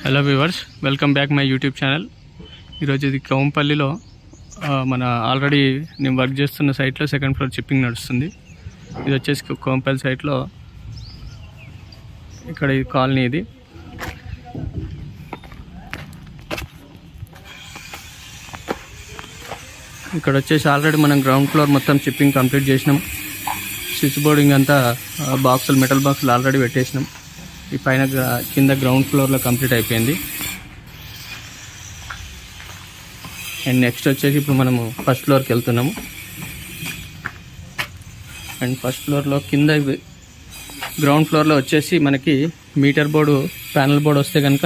Hello viewers, welcome back my YouTube channel. ఈరోజు ఇది కౌంపల్లిలో మన ఆల్రెడీ నేను వర్క్ చేస్తున్న సైట్లో సెకండ్ ఫ్లోర్ చిప్పింగ్ నడుస్తుంది. ఇది వచ్చేసి కౌంపల్లి సైట్లో ఇక్కడ ఈ కాలనీ. ఇది ఇక్కడ వచ్చేసి ఆల్రెడీ మనం గ్రౌండ్ ఫ్లోర్ మొత్తం చిప్పింగ్ కంప్లీట్ చేసినాం. స్విచ్ బోర్డింగ్ అంతా బాక్సులు, మెటల్ బాక్సులు ఆల్రెడీ పెట్టేసినాం. ఈ పైన కింద గ్రౌండ్ ఫ్లోర్లో కంప్లీట్ అయిపోయింది. అండ్ నెక్స్ట్ వచ్చేసి ఇప్పుడు మనము ఫస్ట్ ఫ్లోర్కి వెళ్తున్నాము. అండ్ ఫస్ట్ ఫ్లోర్లో కింద గ్రౌండ్ ఫ్లోర్లో వచ్చేసి మనకి మీటర్ బోర్డు, ప్యానల్ బోర్డు వస్తే కనుక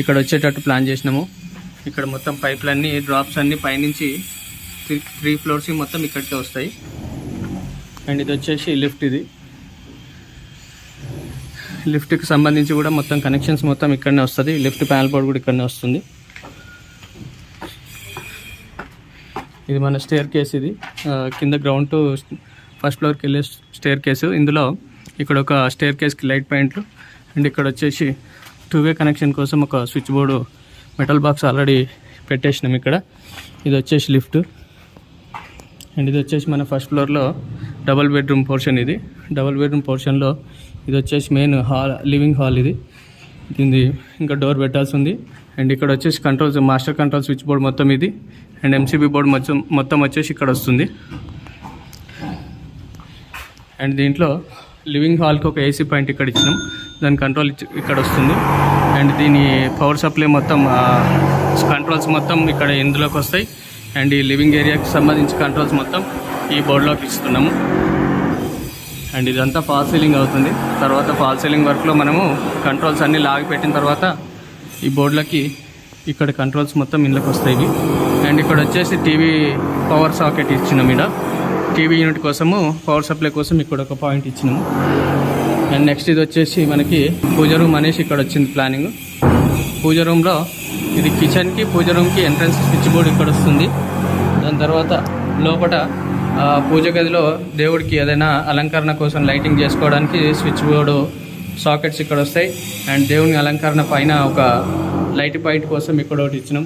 ఇక్కడ వచ్చేటట్టు ప్లాన్ చేసినాము. ఇక్కడ మొత్తం పైప్లన్నీ, డ్రాప్స్ అన్నీ పైనుంచి 3 ఫ్లోర్స్ మొత్తం ఇక్కడికే వస్తాయి. అండ్ ఇది వచ్చేసి లిఫ్ట్. ఇది లిఫ్ట్కి సంబంధించి కూడా మొత్తం కనెక్షన్స్ మొత్తం ఇక్కడనే వస్తుంది. లిఫ్ట్ ప్యానల్ బోర్డ్ కూడా ఇక్కడనే వస్తుంది. ఇది మన స్టేర్ కేస్. ఇది కింద గ్రౌండ్ టు ఫస్ట్ ఫ్లోర్కి వెళ్ళే స్టేర్ కేసు. ఇందులో ఇక్కడ ఒక స్టేర్ కేస్కి లైట్ పాయింట్లు, అండ్ ఇక్కడ వచ్చేసి 2-వే కనెక్షన్ కోసం ఒక switch board, metal box already పెట్టేసినాం ఇక్కడ. ఇది వచ్చేసి లిఫ్ట్. అండ్ ఇది వచ్చేసి మన ఫస్ట్ ఫ్లోర్లో డబుల్ బెడ్రూమ్ పోర్షన్. ఇది డబుల్ బెడ్రూమ్ పోర్షన్లో ఇది వచ్చేసి మెయిన్ హాల్, లివింగ్ హాల్. ఇది ఇంకా డోర్ పెట్టాల్సి ఉంది. అండ్ ఇక్కడ వచ్చేసి controls, master control switch board మొత్తం ఇది. అండ్ ఎంసీబీ బోర్డ్ మొత్తం వచ్చేసి ఇక్కడ వస్తుంది. అండ్ దీంట్లో లివింగ్ హాల్కి ఒక ఏసీ పాయింట్ ఇక్కడ ఇచ్చినాం, దాని కంట్రోల్ ఇక్కడ వస్తుంది. అండ్ దీని పవర్ సప్లై మొత్తం, కంట్రోల్స్ మొత్తం ఇక్కడ ఇందులోకి వస్తాయి. అండ్ ఈ లివింగ్ ఏరియాకి సంబంధించి కంట్రోల్స్ మొత్తం ఈ బోర్డులోకి ఇస్తున్నాము. అండ్ ఇదంతా ఫాల్ సీలింగ్ అవుతుంది. తర్వాత ఫాల్ సీలింగ్ వర్క్లో మనము కంట్రోల్స్ అన్నీ లాగి పెట్టిన తర్వాత ఈ బోర్డులకి ఇక్కడ కంట్రోల్స్ మొత్తం ఇందులోకి వస్తాయి. అండ్ ఇక్కడ వచ్చేసి టీవీ పవర్ సాకెట్ ఇచ్చినాం. ఇక్కడ టీవీ యూనిట్ కోసము, పవర్ సప్లై కోసం ఇక్కడ ఒక పాయింట్ ఇచ్చినాము. అండ్ నెక్స్ట్ ఇది వచ్చేసి మనకి పూజ రూమ్ అనేసి ఇక్కడ వచ్చింది ప్లానింగ్. పూజ రూమ్లో ఇది కిచెన్కి, పూజ రూమ్కి ఎంట్రన్స్ స్విచ్ బోర్డు ఇక్కడ వస్తుంది. దాని తర్వాత లోపల పూజ గదిలో దేవుడికి ఏదైనా అలంకరణ కోసం లైటింగ్ చేసుకోవడానికి స్విచ్ బోర్డు సాకెట్స్ ఇక్కడ వస్తాయి. అండ్ దేవుని అలంకరణ పైన ఒక లైట్ పాయింట్ కోసం ఇక్కడ ఒకటి ఇచ్చినాం.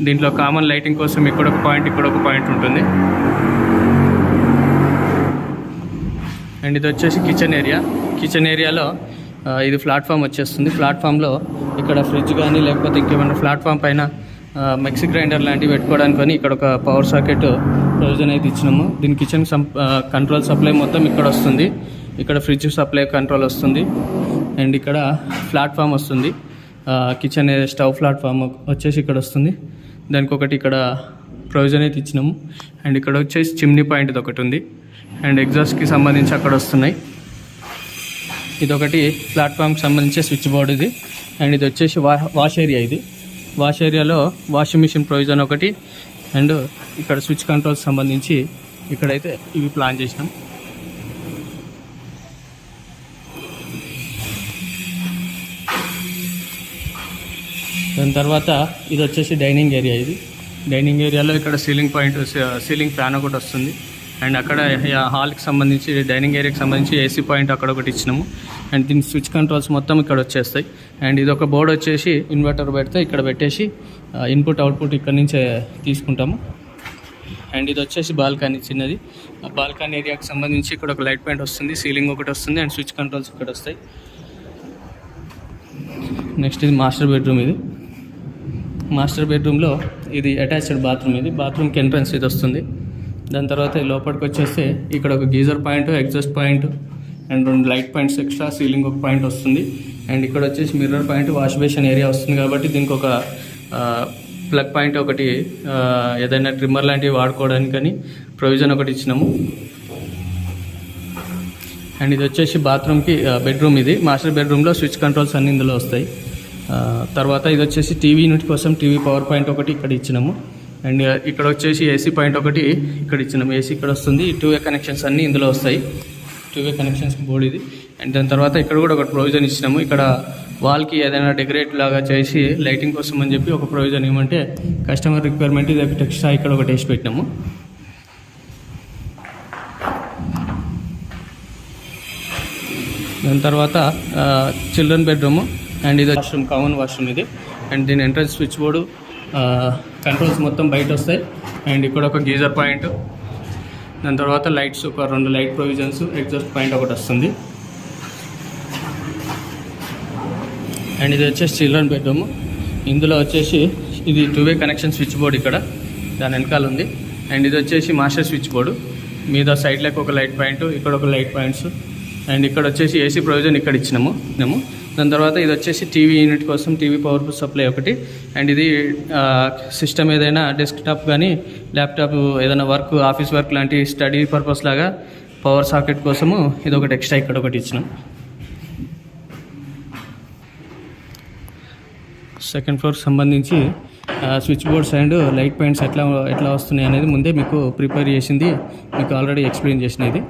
దీంట్లో కామన్ లైటింగ్ కోసం ఇక్కడ ఒక పాయింట్, ఇక్కడ ఒక పాయింట్ ఉంటుంది. అండ్ ఇది వచ్చేసి కిచెన్ ఏరియా. కిచెన్ ఏరియాలో ఇది ప్లాట్ఫామ్ వచ్చేస్తుంది. ప్లాట్ఫామ్లో ఇక్కడ ఫ్రిడ్జ్ కానీ లేకపోతే ఇంకేమైనా ప్లాట్ఫామ్ పైన మిక్సీ గ్రైండర్ లాంటివి పెట్టుకోవడానికి ఇక్కడ ఒక పవర్ సాకెట్ ప్రొవిజన్ అయితే ఇచ్చినాము. దీని కిచెన్ కంట్రోల్ సప్లై మొత్తం ఇక్కడ వస్తుంది. ఇక్కడ ఫ్రిడ్జ్ సప్లై కంట్రోల్ వస్తుంది. అండ్ ఇక్కడ ప్లాట్ఫామ్ వస్తుంది. కిచెన్ స్టవ్ ప్లాట్ఫామ్ వచ్చేసి ఇక్కడ వస్తుంది. దానికి ఒకటి ఇక్కడ ప్రొవిజన్ అయితే ఇచ్చినాము. అండ్ ఇక్కడ వచ్చేసి చిమ్నీ పాయింట్ ఇది ఒకటి ఉంది. అండ్ ఎగ్జాస్ట్కి సంబంధించి అక్కడ వస్తున్నాయి. ఇదొకటి ప్లాట్ఫామ్కి సంబంధించి స్విచ్ బోర్డు ఇది. అండ్ ఇది వచ్చేసి వాష్ ఏరియా. ఇది వాష్ ఏరియాలో వాషింగ్ మిషన్ ప్రొవిజన్ ఒకటి. అండ్ ఇక్కడ స్విచ్ కంట్రోల్స్ సంబంధించి ఇక్కడైతే ఇవి ప్లాన్ చేసినాం. దాని తర్వాత ఇది వచ్చేసి డైనింగ్ ఏరియా. ఇది డైనింగ్ ఏరియాలో ఇక్కడ సీలింగ్ పాయింట్, సీలింగ్ ఫ్యాన్ ఒకటి వస్తుంది. అండ్ అక్కడ హాల్కి సంబంధించి, డైనింగ్ ఏరియాకి సంబంధించి ఏసీ పాయింట్ అక్కడ ఒకటి ఇచ్చినాము. అండ్ దీని స్విచ్ కంట్రోల్స్ మొత్తం ఇక్కడ వచ్చేస్తాయి. అండ్ ఇది ఒక బోర్డు వచ్చేసి ఇన్వర్టర్ పెడితే ఇక్కడ పెట్టేసి ఇన్పుట్ అవుట్పుట్ ఇక్కడ నుంచే తీసుకుంటాము. అండ్ ఇది వచ్చేసి బాల్కనీ చిన్నది. ఆ బాల్కనీ ఏరియాకి సంబంధించి ఇక్కడ ఒక లైట్ పాయింట్ వస్తుంది, సీలింగ్ ఒకటి వస్తుంది. అండ్ స్విచ్ కంట్రోల్స్ ఇక్కడ వస్తాయి. నెక్స్ట్ ఇది మాస్టర్ బెడ్రూమ్. ఇది మాస్టర్ బెడ్రూమ్లో ఇది అటాచ్డ్ బాత్రూమ్. ఇది బాత్రూమ్కి ఎంట్రన్స్ ఇది వస్తుంది. దాని తర్వాత లోపలికి వచ్చేస్తే ఇక్కడ ఒక geyser point, exhaust point, and 2 light points extra, ceiling ఒక పాయింట్ వస్తుంది. అండ్ ఇక్కడ వచ్చేసి mirror point, wash basin area వస్తుంది. కాబట్టి దీనికి ఒక ప్లగ్ పాయింట్ ఒకటి, ఏదైనా ట్రిమ్మర్ లాంటివి వాడుకోవడానికి కానీ ప్రొవిజన్ ఒకటి ఇచ్చినాము. అండ్ ఇది వచ్చేసి బాత్రూమ్కి బెడ్రూమ్. ఇది మాస్టర్ బెడ్రూమ్లో స్విచ్ కంట్రోల్స్ అన్నీ ఇందులో వస్తాయి. తర్వాత ఇది వచ్చేసి టీవీ యూనిట్ కోసం టీవీ పవర్ పాయింట్ ఒకటి ఇక్కడ ఇచ్చినాము. అండ్ ఇక్కడ వచ్చేసి ఏసీ పాయింట్ ఒకటి ఇక్కడ ఇచ్చినాము. ఏసీ ఇక్కడ వస్తుంది. 2-వే కనెక్షన్స్ అన్నీ ఇందులో వస్తాయి. 2-వే కనెక్షన్స్ బోర్డు ఇది. అండ్ దాని తర్వాత ఇక్కడ కూడా ఒక ప్రొవిజన్ ఇచ్చినాము. ఇక్కడ వాల్కి ఏదైనా డెకరేట్ లాగా చేసి లైటింగ్ కోసం అని చెప్పి ఒక ప్రొవిజన్ ఏమంటే కస్టమర్ రిక్వైర్మెంట్, ఇది ఒకటి ఎక్స్ట్రా ఇక్కడ ఒకటి వేసి పెట్టినాము. దాని తర్వాత చిల్డ్రన్ బెడ్రూము. అండ్ ఇది వాష్రూమ్, కామన్ వాష్రూమ్ ఇది. అండ్ దీని ఎంట్రన్స్ స్విచ్ బోర్డు, కంట్రోల్స్ మొత్తం బయట వస్తాయి. అండ్ ఇక్కడ ఒక గీజర్ పాయింట్, దాని తర్వాత లైట్స్, ఒక 2 లైట్ ప్రొవిజన్స్, ఎగ్జాస్ట్ పాయింట్ ఒకటి వస్తుంది. అండ్ ఇది వచ్చేసి చిల్డ్రన్ బెడ్రూమ్. ఇందులో వచ్చేసి ఇది 2-వే కనెక్షన్ స్విచ్ బోర్డు ఇక్కడ దాని వెనకాల ఉంది. అండ్ ఇది వచ్చేసి మాస్టర్ స్విచ్ బోర్డు, మీద సైడ్లకు ఒక లైట్ పాయింట్, ఇక్కడ ఒక లైట్ పాయింట్స్. అండ్ ఇక్కడ వచ్చేసి ఏసీ ప్రొవిజన్ ఇక్కడ ఇచ్చినాము. దాని తర్వాత ఇది వచ్చేసి టీవీ యూనిట్ కోసం టీవీ పవర్ సప్లై ఒకటి. అండ్ ఇది సిస్టమ్ ఏదైనా డెస్క్టాప్ కానీ ల్యాప్టాప్ ఏదైనా వర్క్, ఆఫీస్ వర్క్ లాంటి స్టడీ పర్పస్ లాగా పవర్ సాకెట్ కోసము ఇది ఒకటి ఎక్స్ట్రా ఇక్కడ ఒకటి ఇచ్చినాం. సెకండ్ ఫ్లోర్కి సంబంధించి switch boards and light points ఎట్లా వస్తున్నాయి అనేది ముందే మీకు ప్రిపేర్ చేసింది, మీకు ఆల్రెడీ ఎక్స్ప్లెయిన్ చేసినది.